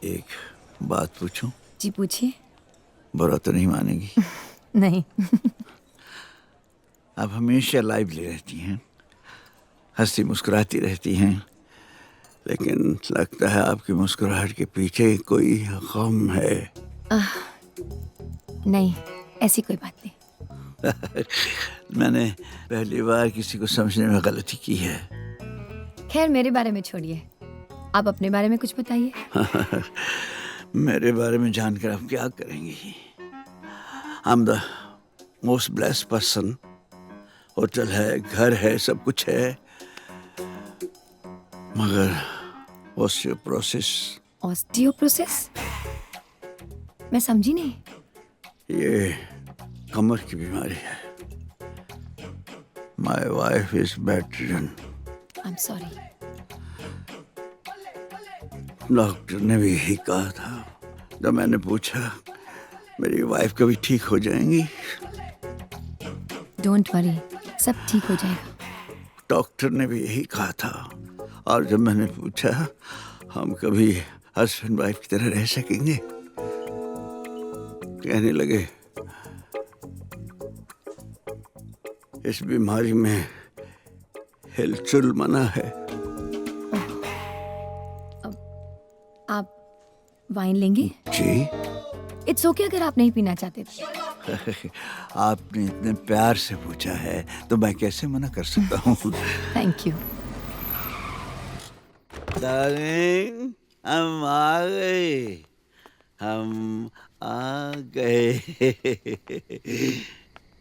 एक बात पूछूं? जी पूछिए। बुरा तो नहीं मानेगी? नहीं। आप हमेशा लाइवली रहती हैं, हंसती मुस्कुराती रहती हैं, लेकिन लगता है आपकी मुस्कुराहट के पीछे कोई गम है। नहीं, ऐसी कोई बात नहीं। मैंने पहली बार किसी को समझने में गलती की है। खैर मेरे बारे में छोड़िए, आप अपने बारे में कुछ बताइए। मेरे बारे में जानकर आप क्या करेंगी? I'm the most blessed person. Hotel है, घर है, सब कुछ है, मगर ऑस्टियोपोरोसिस। ऑस्टियोपोरोसिस? मैं समझी नहीं। ये कमर की बीमारी है। My wife is bedridden. I'm sorry. Doctor ने भी यही कहा था। जब मैंने पूछा मेरी वाइफ कभी ठीक हो जाएंगी, डोंट वरी, सब ठीक हो जाएगा। डॉक्टर ने भी यही कहा था। और जब मैंने पूछा हम कभी हस्बैंड वाइफ की तरह रह सकेंगे, कहने लगे इस बीमारी में हिलचुल मना है। आप वाइन लेंगे? जी। इट्स ओके अगर आप नहीं पीना चाहते तो। आपने इतने प्यार से पूछा है तो मैं कैसे मना कर सकता हूँ। Thank you. डार्लिंग, हम आ गए, हम आ गए।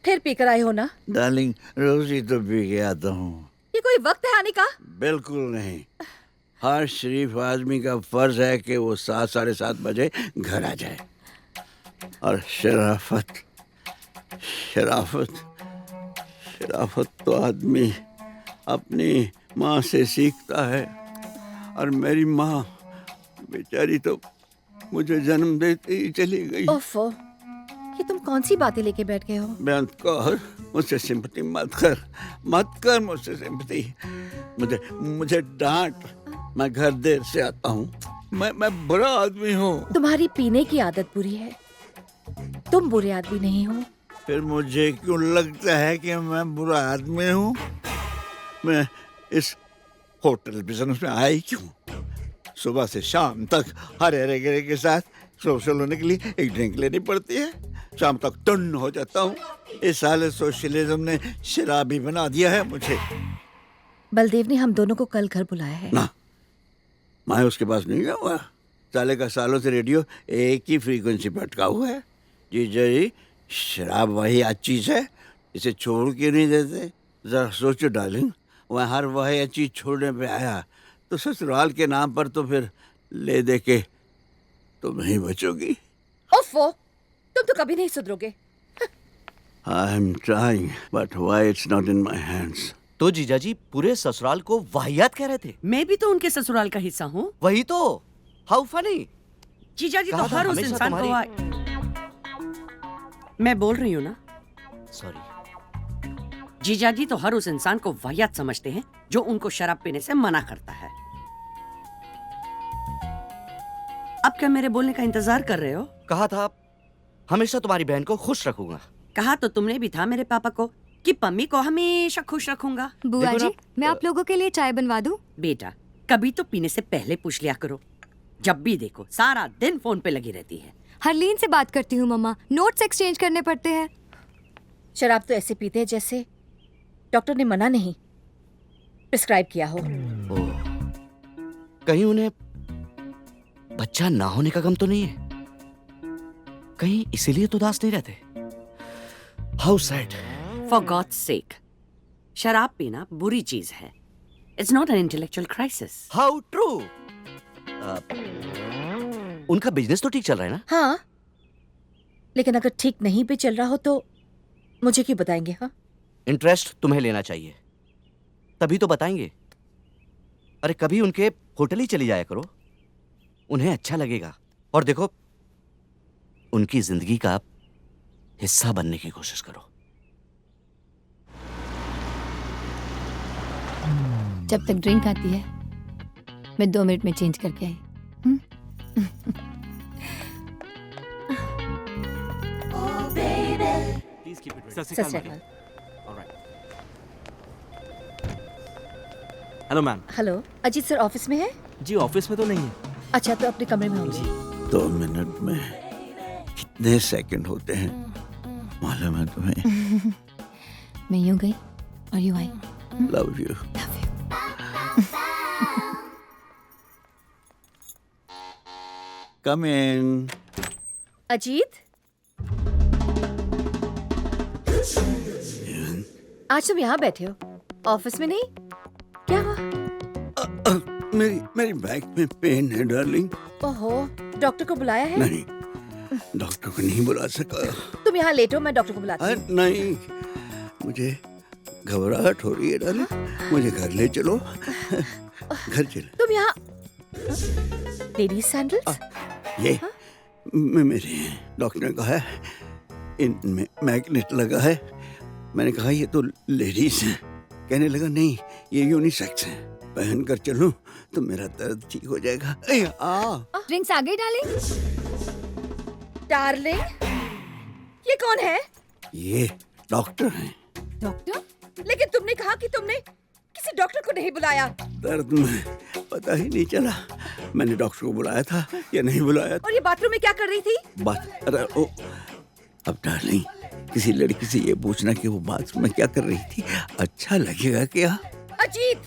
फिर पीकर आए हो ना? डार्लिंग, रोज ही तो पी के आता हूँ। ये कोई वक्त है आने का? बिल्कुल नहीं। हर शरीफ आदमी का फर्ज है कि वो 7-7:30 बजे घर आ जाए। और शराफत शराफत शराफत तो आदमी अपनी माँ से सीखता है। और मेरी माँ बेचारी तो मुझे जन्म देते ही चली गई। ओफो, ये तुम कौन सी बातें लेके बैठ गए हो? बेअंत कौर, मुझसे सिंपैथी मत कर मुझसे सिंपैथी। मुझे डांट, मैं घर देर से आता हूँ, मैं बुरा आदमी हूँ। तुम्हारी पीने की आदत बुरी है, तुम बुरे आदमी नहीं हो। फिर मुझे क्यों लगता है कि मैं बुरा आदमी हूँ? मैं इस होटल बिजनेस में आई क्यों? सुबह से शाम तक हरे गिरे के साथ सोशल होने के लिए एक ड्रिंक लेनी पड़ती है। शाम तक टन हो जाता हूँ। इस साल सोशलिज्म ने शराबी बना दिया है मुझे। बलदेव ने हम दोनों को कल घर बुलाया है। ना, मैं उसके पास नहीं गया हुआ। साले का सालों से रेडियो एक ही फ्रीक्वेंसी पर अटका हुआ है। जी, शराब वही आज चीज है, इसे छोड़ के नहीं देते। जरा सोचो डार्लिंग, वह हर वही चीज छोड़ने पे आया तो ससुराल के नाम पर तो फिर ले दे के तुम नहीं बचोगी। ओफो, तुम तो कभी नहीं सुधरोगे। I am trying but why it's not in my hands. तो जीजाजी पूरे ससुराल को वाहियात कह रहे थे। मैं भी तो उनके ससुराल का हिस्सा हूँ। वही तो, हाउ फनी। जीजाजी तो कहा था हर उस हमेशा इंसान को मैं बोल रही हूँ ना, सॉरी। जीजाजी तो हर उस इंसान को वाहियात समझते हैं जो उनको शराब पीने से मना करता है। अब क्या मेरे बोलने का इंतजार कर रहे हो? कहा था हमेशा तुम्हारी बहन को खुश रखूंगा। कहा तो तुमने भी था मेरे पापा को कि पम्मी को हमेशा खुश रखूंगा। बुआ जी, मैं आप लोगों के लिए चाय बनवा दूं? बेटा, कभी तो पीने से पहले पूछ लिया करो। जब भी देखो सारा दिन फोन पे लगी रहती है। हरलीन से बात करती हूँ मम्मा, नोट्स एक्सचेंज करने पड़ते हैं। शराब तो ऐसे पीते हैं जैसे डॉक्टर ने मना नहीं प्रिस्क्राइब किया हो। कहीं उन्हें बच्चा ना होने का गम तो नहीं है? कहीं इसीलिए तो उदास नहीं रहते? How sad. फॉर गॉड्स सेक, शराब पीना बुरी चीज है। It's not an intellectual crisis. How true. उनका बिजनेस तो ठीक चल रहा है ना? हाँ, लेकिन अगर ठीक नहीं भी चल रहा हो तो मुझे क्यों बताएंगे? हाँ, इंटरेस्ट तुम्हें लेना चाहिए, तभी तो बताएंगे। अरे कभी उनके होटल ही चली जाया करो, उन्हें अच्छा लगेगा। और देखो, उनकी जिंदगी का हिस्सा बनने की कोशिश करो। जब तक ड्रिंक आती है मैं 2 मिनट में चेंज करके आई। Please keep it ready. सत श्री अकाल। All right. Hello ma'am. Hello, Ajit sir office में है? जी ऑफिस में तो नहीं है। अच्छा, तो अपने कमरे में होंगे। 2 मिनट में कितने सेकंड होते हैं मालूम है तुम्हें? मैं यूं गई और यूं आई। Love you. Come in. Ajit, आज तुम यहाँ बैठे हो, ऑफिस में नहीं? क्या हुआ? मेरी बैक में पेन है डार्लिंग। ओहो, डॉक्टर को बुलाया है? नहीं, डॉक्टर को नहीं बुला सका। तुम यहाँ लेटो, मैं डॉक्टर को बुलाती हूँ। नहीं, मुझे घबराहट हो रही है डार्लिंग, मुझे घर ले चलो। घर चलो। तुम यहाँ लेडीज सैंडल्स? ये मेरे हैं। डॉक्टर ने कहा है इनमें मैग्नेट लगा है। मैंने कहा ये तो लेडीज हैं। कहने लगा नहीं, ये यूनिसेक्स है, पहन कर चलूं तो मेरा दर्द ठीक हो जाएगा। ड्रिंक्स आ गई डार्लिंग? डार्लिंग, ये कौन है? ये डॉक्टर हैं। डॉक्टर? लेकिन तुमने कहा कि तुमने किसी डॉक्टर को नहीं बुलाया। दर्द में पता ही नहीं चला मैंने डॉक्टर को बुलाया था या नहीं बुलाया था। और ये बाथरूम में क्या कर रही थी? बात अब डार्लिंग, किसी लड़की से ये पूछना कि वो बाथरूम में क्या कर रही थी अच्छा लगेगा क्या? अजीत,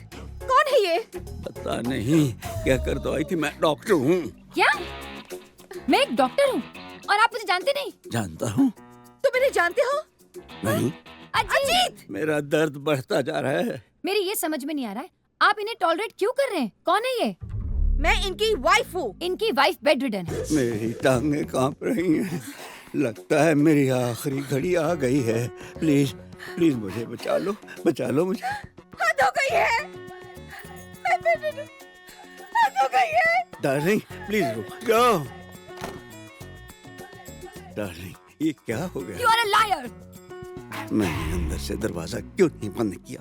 कौन है ये? पता नहीं क्या कर तो आई थी। मैं डॉक्टर हूँ। क्या? मैं एक डॉक्टर हूँ और आप मुझे जानते नहीं? जानता हूँ। तुम इन्हें जानते हो? नहीं, अजीत! मेरा दर्द बढ़ता जा रहा है। मेरी ये समझ में नहीं आ रहा है, आप इन्हें टॉलरेट क्यों कर रहे हैं? कौन है ये? मैं इनकी वाइफ हूँ। इनकी वाइफ बेड रिडन है। मेरी टांगें कांप रही हैं। लगता है मेरी आखिरी घड़ी आ गई है। प्लीज प्लीज मुझे बचा लो मुझे। हद हो गई है। हद हो गई है। डार्लिंग प्लीज रुक जाओ। डार्लिंग, ये क्या हो गया? You are a liar! मैंने अंदर से दरवाजा क्यों नहीं बंद किया?